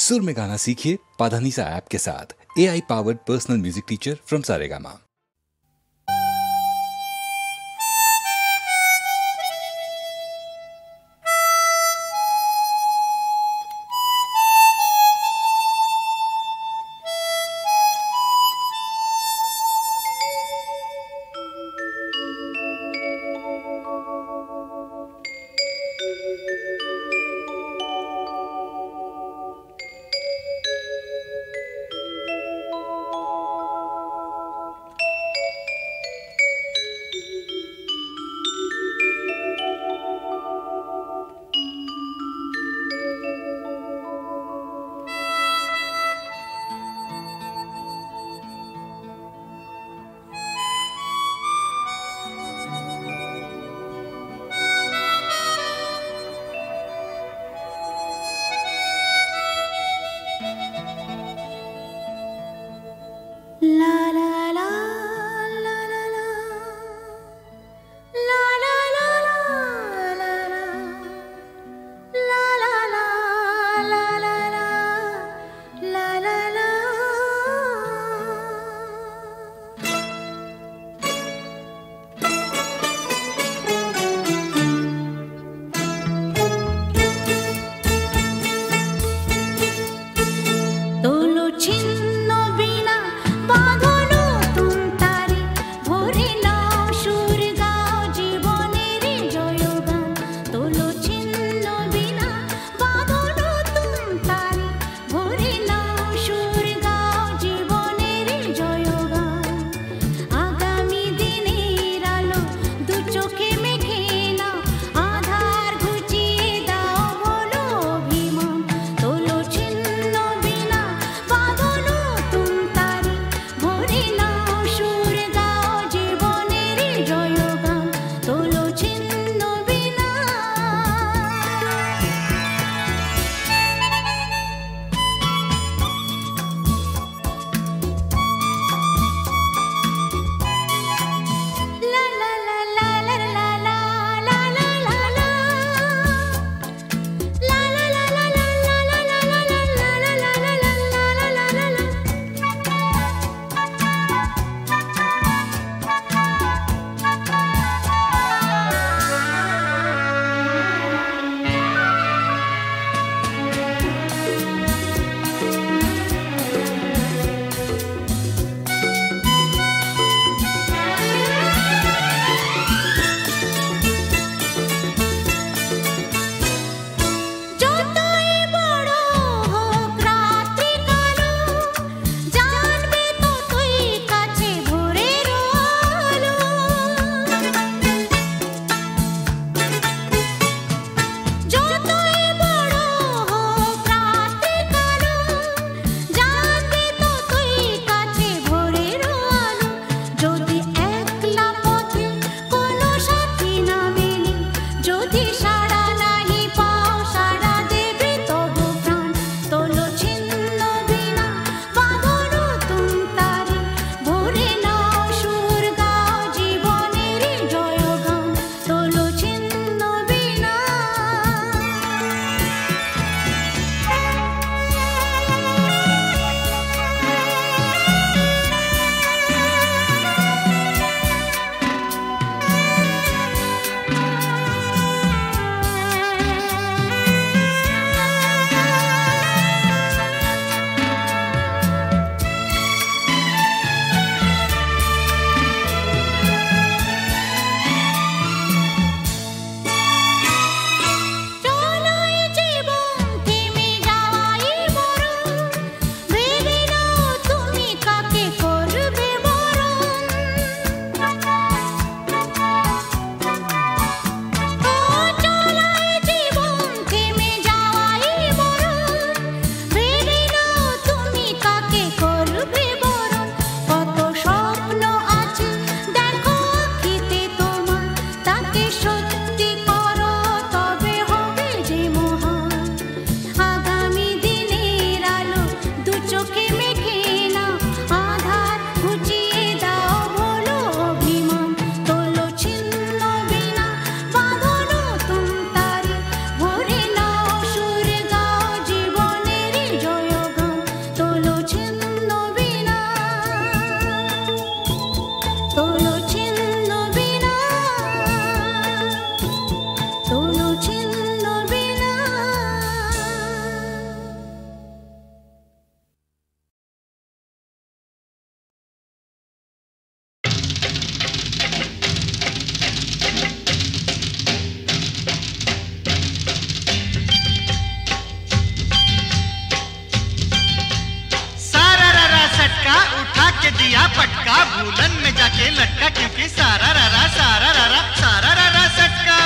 सुर में गाना सीखिए पाधानीसा ऐप के साथ। AI powered personal music teacher from Saregama. झटका उठा के दिया पटका, भूलन में जाके लटका, क्योंकि सारा रारा सारा रारा सारा रारा सटका।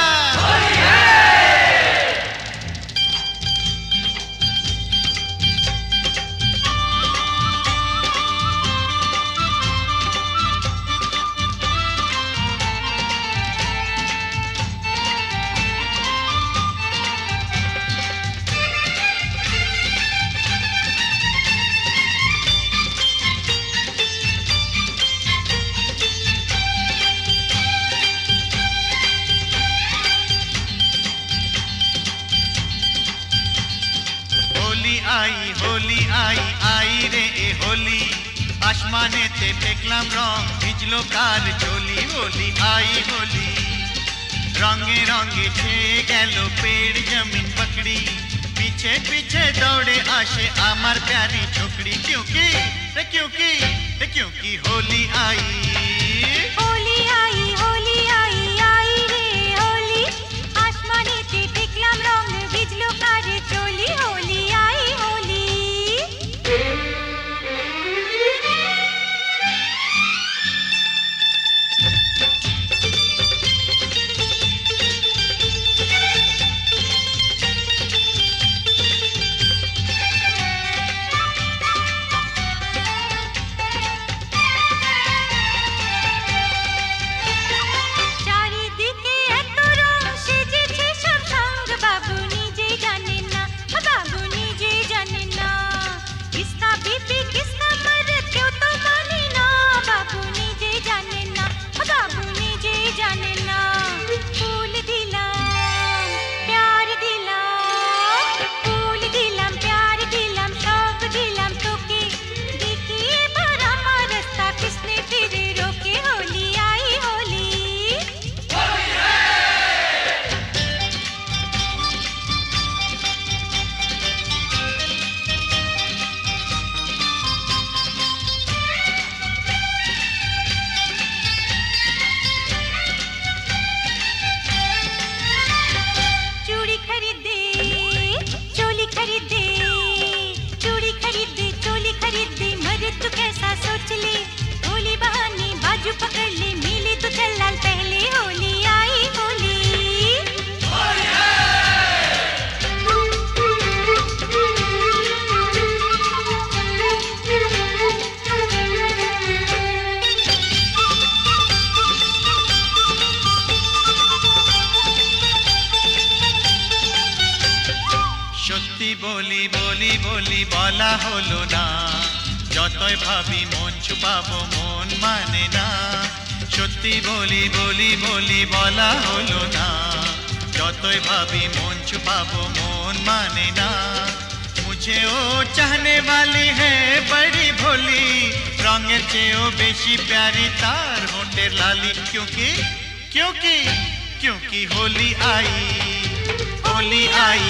होली आई आई रे ए होली, आसमाने ते फेंकलाम रंग, भिजलो कार चोली। होली आई होली, रंगे रंगे छेए गेलो पेड़ जमीन पकड़ी, पीछे पीछे दौड़े आशे आमार प्यारी छोकरी, क्योंकि क्योंकि होली आई। होली आई आई रे होली, आसमाने ते फेंकलाम रंग, भिजलो कार चोली। होली आई होली। बोली बोली बोली বলা হলো না, যতই ভাবি মন ছুপাবো মন মানে না। সত্যি বলি বলি বলি বলা হলো না, যতই ভাবি মন ছুপাবো মন মানে না। मुझे ओ चाहने वाली है बड़ी भोली, रंगेर चेয়েও বেশি प्यारी तार होठेर लाली, क्योंकि क्योंकि क्योंकि होली आई होली आई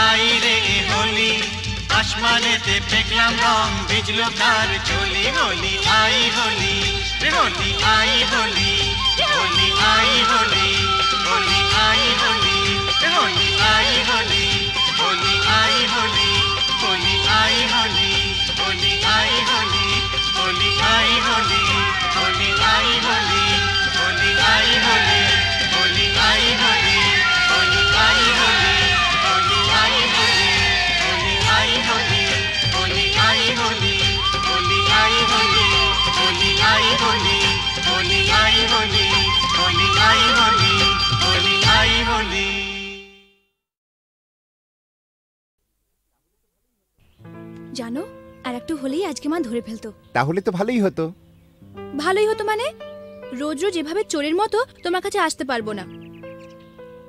आई रे होली, आसमाने ते फेंकलाम रंग, भिजलो कार चोली। होली आई होली रे होली आई होली, होली आई होली, होली आई होली रे होली आई होली, होली आई होली, होली आई होली, होली आई होली, होली आई होली, होली आई होली, होली आई होली, होली आई होली, होली आई होली, होली आई होली, होली आई होली, होली आई होली, होली आई होली, होली आई होली, होली आई होली, होली आई होली, होली आई होली। জানো আর একটু হলেই আজকে মা ধরে ফেলতো। তাহলে তো ভালোই হতো। ভালোই হতো মানে রোজ রোজ এভাবে চোরের মতো তোমার কাছে আসতে পারবো না।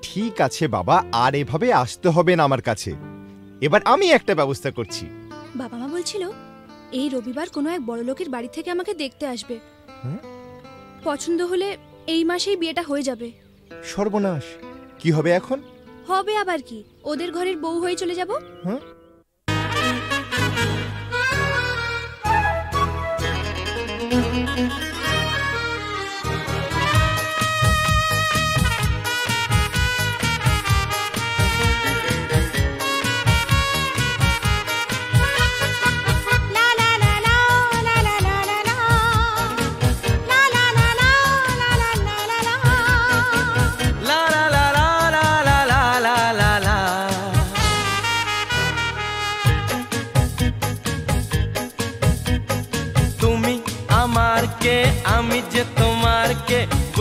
ঠিক আছে বাবা, আর এভাবে আসতে হবে না আমার কাছে। এবার আমি একটা ব্যবস্থা করছি। বাবা মা বলছিল এই রবিবার কোনো এক বড় লোকের বাড়ি থেকে আমাকে দেখতে আসবে, পছন্দ হলে এই মাসেই বিয়েটা হয়ে যাবে। সর্বনাশ, কি হবে এখন? হবে আবার কি, ওদের ঘরের বউ হয়ে চলে যাব। লা লা লা লা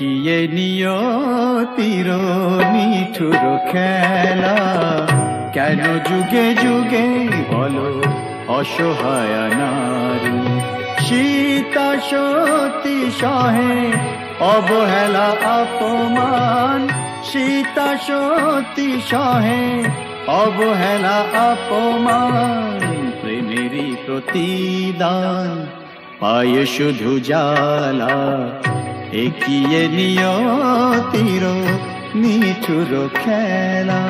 একিয়ে নিয়তির নিঠুর খেলা, কেন যুগে যুগে বলো অসহায় নারী। সীতা সতী সহে অবহেলা অপমান, সীতা সতী সহে অবহেলা অপমান। প্রেমেরই প্রতিদান পায় শুধু জ্বালা, একিয়ে নিয়তির নিঠুর খেলা।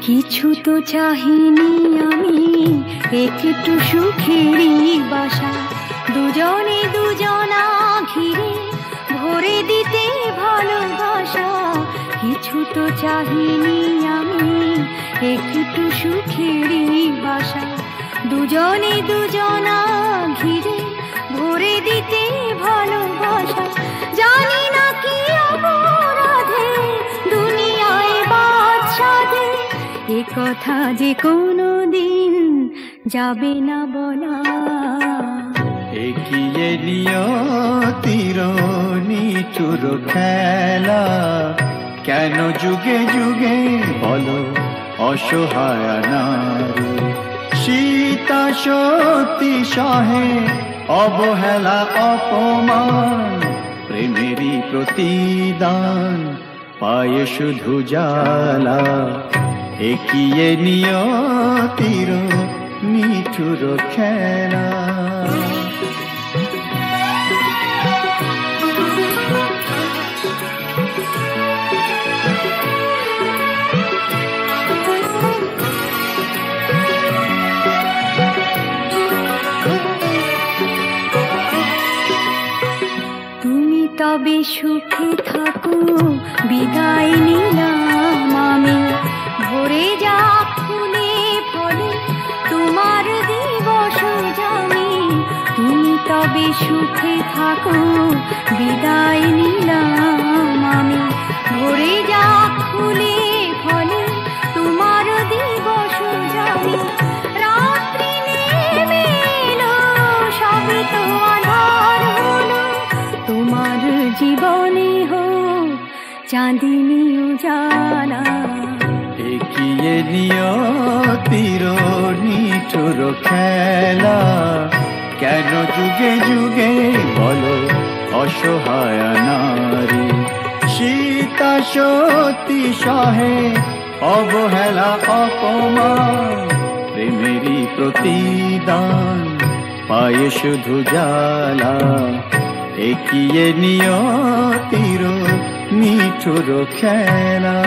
কিছু তো চাহিনি আমি, একটু সুখেরই বাসা, দুজনে দুজনা ঘিরে ভরে দিতে ভালোবাসা। কিছু তো চাহিনি আমি, একটু সুখেরই বাসা, দুজনে দুজনা ঘিরে ভরে দিতে ভালোবাসা। জানি না কি অপরাধে দুনিয়ায় বাদশাদে, এ কথা যে কোনো দিন যাবে না বলা। একিয়ে নিয়তির নিঠুর খেলা, কেন যুগে যুগে বলো অসহায় নারী। সীতা সতী সহে অবহেলা অপমান, প্রেমেরই প্রতিদান পায় শুধু জ্বালা। একিয়ে নিয়তির নিঠুর খেলা। তুমি তবে সুখে থাকো, বিদায় নিলাম আমি। ভরে যা ফুলে ফলে তোমার দিবস জানি। তুমি তবে সুখে থাকো, বিদায় নিলাম আমি। ভরে যা ফুলে ফলে তোমার দিবস জানি। রাত্রি নেমে এলো, সবে তো আঁধার হলো, তোমার জীবনে হোক চাঁদিনী উজালা। একিয়ে নিয়তির নিঠুর খেলা, কেন যুগে যুগে বলো অসহায় নারী। সীতা সতী সহে অবহেলা অপমান, প্রেমেরই প্রতিদান পায় শুধু জ্বালা। একিয়ে নিয়তির নিঠুর খেলা।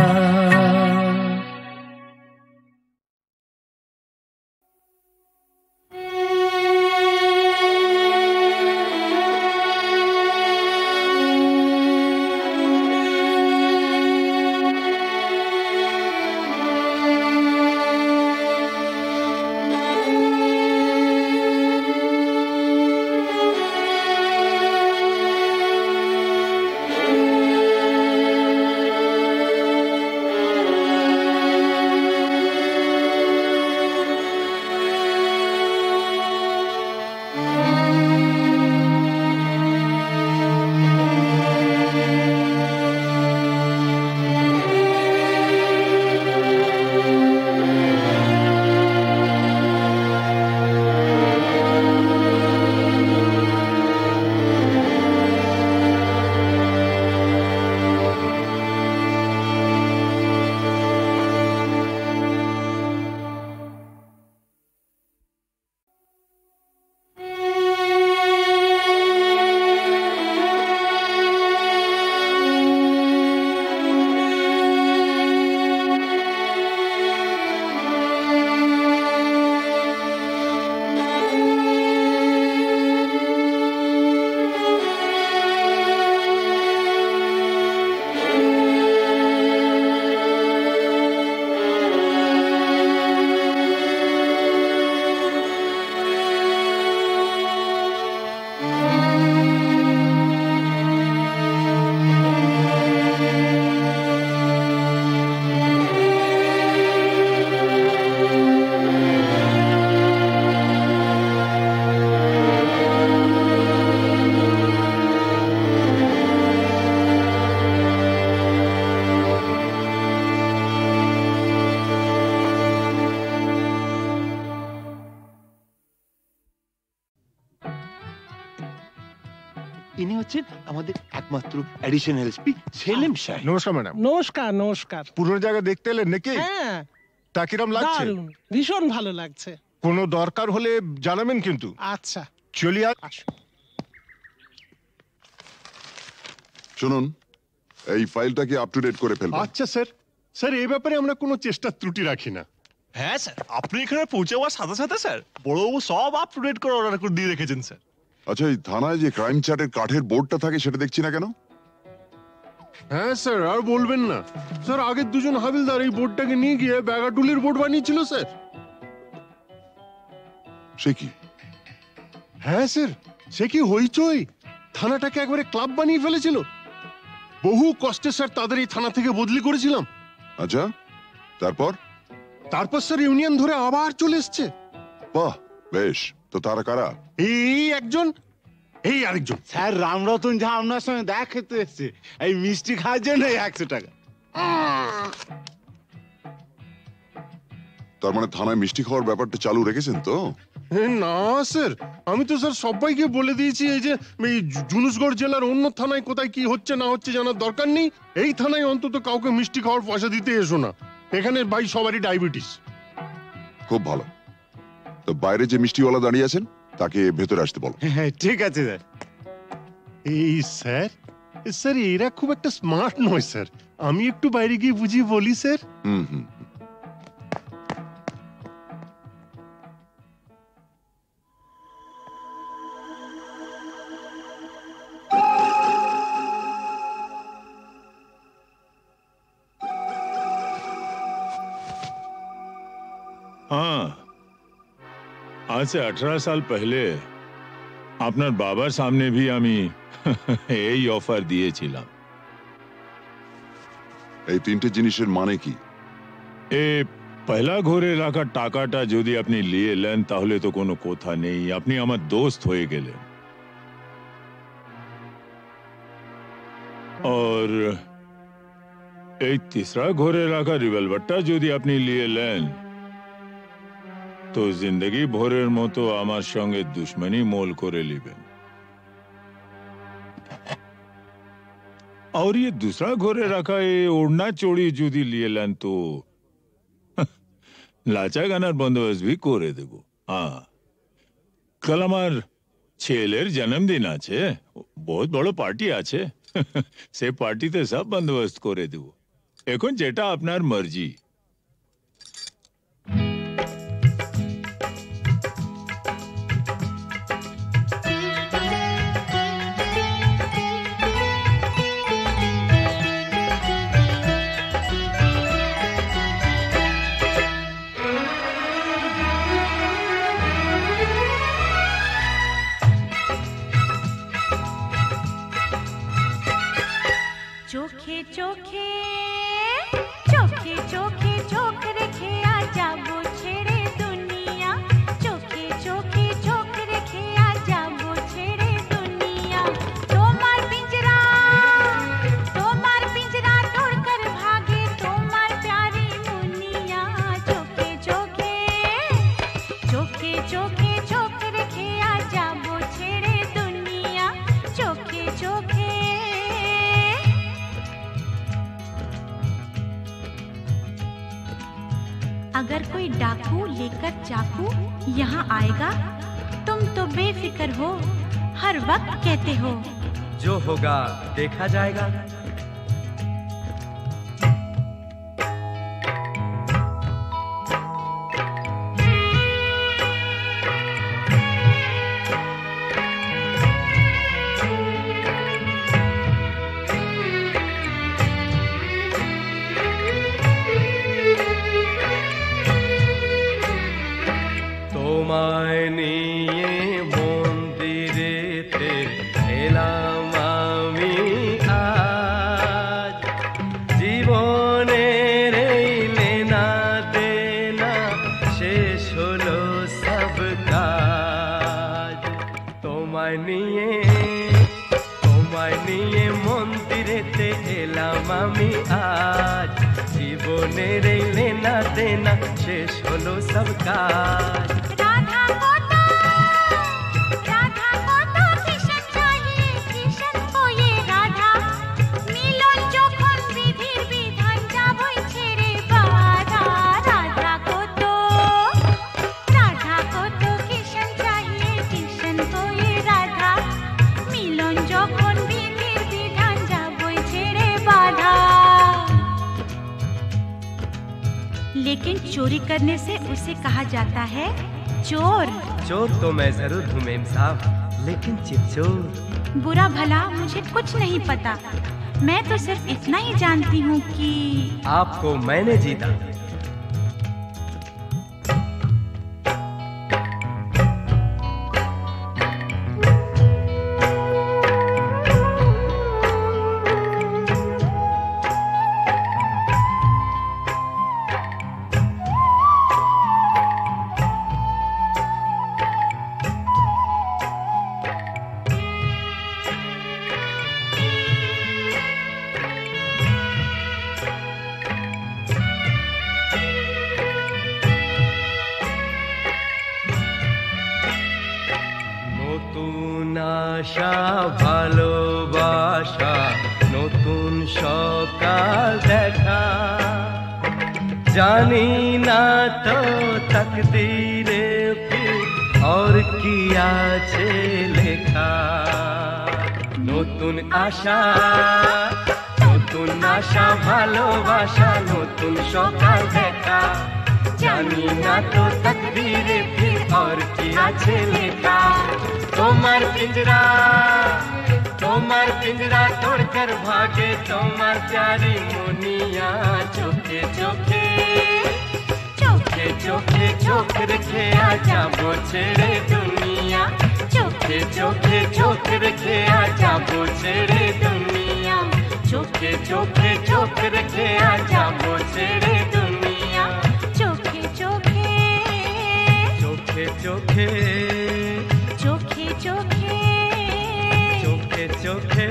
ইনি হচ্ছেন আমাদের একমাত্র অ্যাডিশনাল এসপি সেলিম সাহেব। নমস্কার ম্যাডাম। নমস্কার নমস্কার। পুরো জায়গা দেখতে এলেন নাকি? হ্যাঁ। তা কিরম লাগছে? দারুণ, ভীষণ ভালো লাগছে। কোনো দরকার হলে জানাবেন কিন্তু। আচ্ছা চলিয়ে শুনুন, এই ফাইলটা কি আপ টু ডেট করে ফেলবেন? আচ্ছা স্যার। স্যার এই ব্যাপারে আমরা কোনো চেষ্টা ত্রুটি রাখি না। হ্যাঁ স্যার, আপনি এখানে পৌঁছে যাওয়ার সাথে সাথে স্যার বড়বাবু সব আপ টু ডেট করে অর্ডার করে দিয়ে রেখেছেন স্যার। আচ্ছা, এই থানায় যে ক্রাইম চার্টের কাঠের বোর্ডটা থাকে সেটা দেখছি না কেন? হ্যাঁ স্যার, আর বলবেন না স্যার, আগের দুজন হাবিলদার এই বোর্ডটাকে নিয়ে গিয়ে ব্যাগাটুলির বোর্ড বানিয়েছিল স্যার। সে কি? হ্যাঁ স্যার, সে কি হইচই, থানাটাকে একবারে ক্লাব বানিয়ে ফেলেছিল। বহু কষ্টে স্যার তাদের এই থানা থেকে বদলি করেছিলাম। আচ্ছা, তারপর? তারপর স্যার ইউনিয়ন ধরে আবার চলে এসছে। বাহ, বেশ। তো তারা কারা? এই একজন, এই আরেকজন। স্যার রামরতন ঝা আপনার সঙ্গে দেখা খেতে এসছে এই মিষ্টি খাওয়ার জন্য 100 টাকা। তার মানে থানায় মিষ্টি খাওয়ার ব্যাপারটা চালু রেখেছেন তো? না স্যার, আমি তো স্যার সবাইকে বলে দিয়েছি এই যে এই জুনুসগড় জেলার অন্য থানায় কোথায় কি হচ্ছে না হচ্ছে জানার দরকার নেই। এই থানায় অন্তত কাউকে মিষ্টি খাওয়ার পয়সা দিতে এসো না। এখানে ভাই সবারই ডায়াবেটিস। খুব ভালো। তো বাইরে যে মিষ্টিওয়ালা দাঁড়িয়ে আছেন তাকে ভেতরে আসতে বলো। হ্যাঁ ঠিক আছে স্যার। এই স্যার, স্যার এরা খুব একটা স্মার্ট নয় স্যার, আমি একটু বাইরে গিয়ে বুঝিয়ে বলি স্যার। হুম হুম। हाँ, आज से 18 साल पहले আপনার বাবার সামনে भी আমি এই অফার দিয়েছিলাম। এই তিনটে জিনিসের মানে কি? এ পয়লা ঘরে রাখা টাকাটা যদি আপনি নিয়ে নেন তাহলে তো কোনো কথা নেই, আপনি আমার দোস্ত হয়ে গেলেন। और এই तीसरा ঘরে রাখা রিভলভারটা যদি আপনি নিয়ে নেন তো जिंदगी ভরের মতো আমার সঙ্গে দুশ্মনী মোল করে নেবেন। और ये दूसरा घरे रखा ये ओढ़ना चोड़ी जुदी लिए लेन तो लाचा गानार बंदोबस्त भी करे देबो। हाँ, कल আমার ছেলের জন্মদিন আছে, বহুত বড় পার্টি আছে, সে পার্টিতে সব বন্দোবস্ত করে দেব। এখন যেটা আপনার মর্জি। চোখে চোখে চোখে চোখে চোখ রেখে আজ যাবো ছেড়ে দুনিয়া, চোখে চোখে চোখ রেখে আজ যাবো ছেড়ে দুনিয়া। তোমার পিঞ্জরা তোড় কর ভাগে তোমার প্যারি মুনিয়া, চোখে চোখে চোখে চোখে চোখ রেখে আজ যাবো ছেড়ে দুনিয়া, চোখে চোখে। अगर कोई डाकू लेकर चाकू यहाँ आएगा तुम तो बेफिक्र हो, हर वक्त कहते हो जो होगा देखा जाएगा। তোমায় নিয়ে মন্দিরেতে এলাম আমি আজ, জীবনের এই লেনা দেনা শেষ হলো সব কাজ। তোমায় নিয়ে মন্দিরেতে এলাম আমি আজ, জীবনের এই লেনা দেনা শেষ হলো সব কাজ। রাধা কত लेकिन चोरी करने से उसे कहा जाता है चोर। चोर तो मैं जरूर हूँ मेम साहब, लेकिन चिपचोर। बुरा भला मुझे कुछ नहीं पता, मैं तो सिर्फ इतना ही जानती हूँ कि आपको मैंने जीता। আশা ভালোবাসা নতুন সকাল দেখা জানি না তো তকদীরে ফির और কি আছে লেখা নতুন আশা ভালোবাসা নতুন সকাল দেখা জানি না তো তকদীরে ফির और কি আছে লেখা তোমার পিंजरा तोड़कर भागे তোমার प्यारी मुनिया चोखे चोखे चोखे चोखे चोख रखे आजा वो छेड़े दुनिया चोखे चोखे चोख रखे आजा वो छेड़े दुनिया चोखे चोखे चोख रखे आजा वो छेड़े दुनिया चोखे चोखे चोखे चोखे चोखे चोखे चोखे चोखे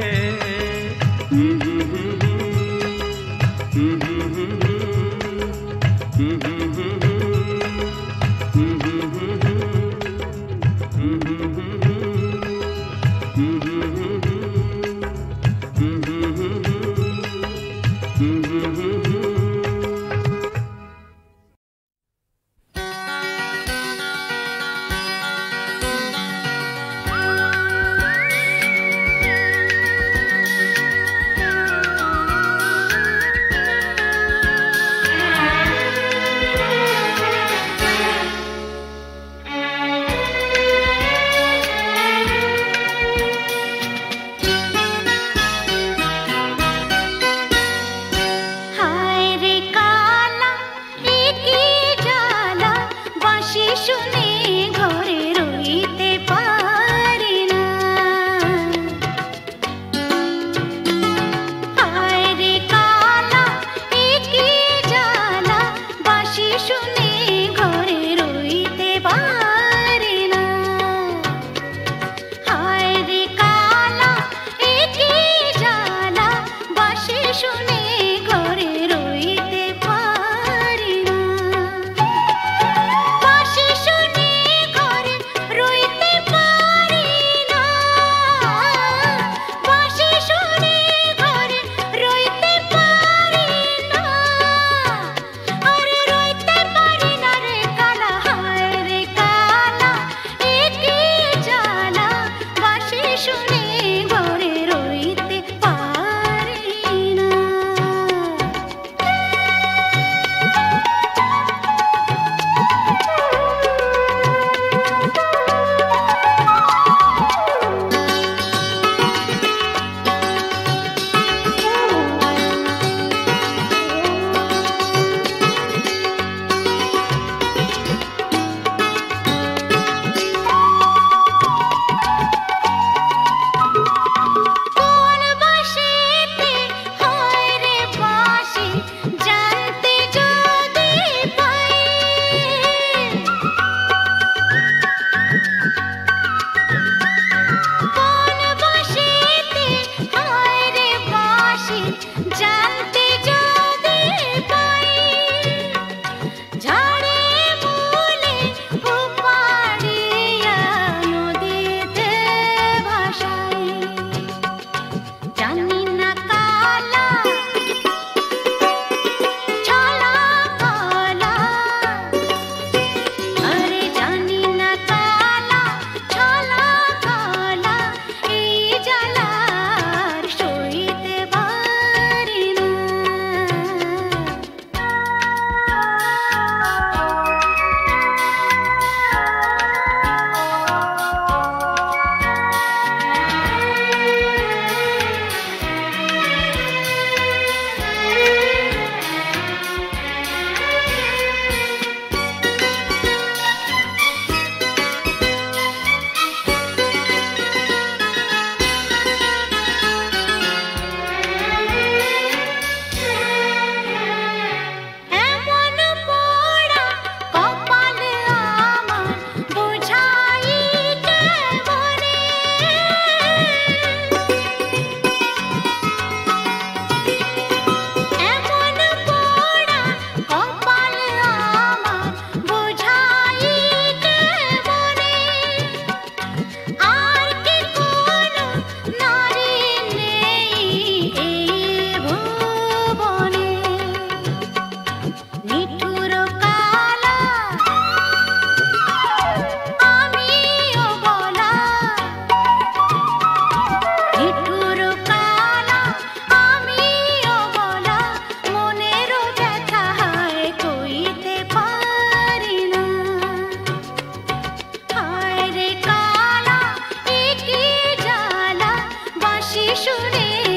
রে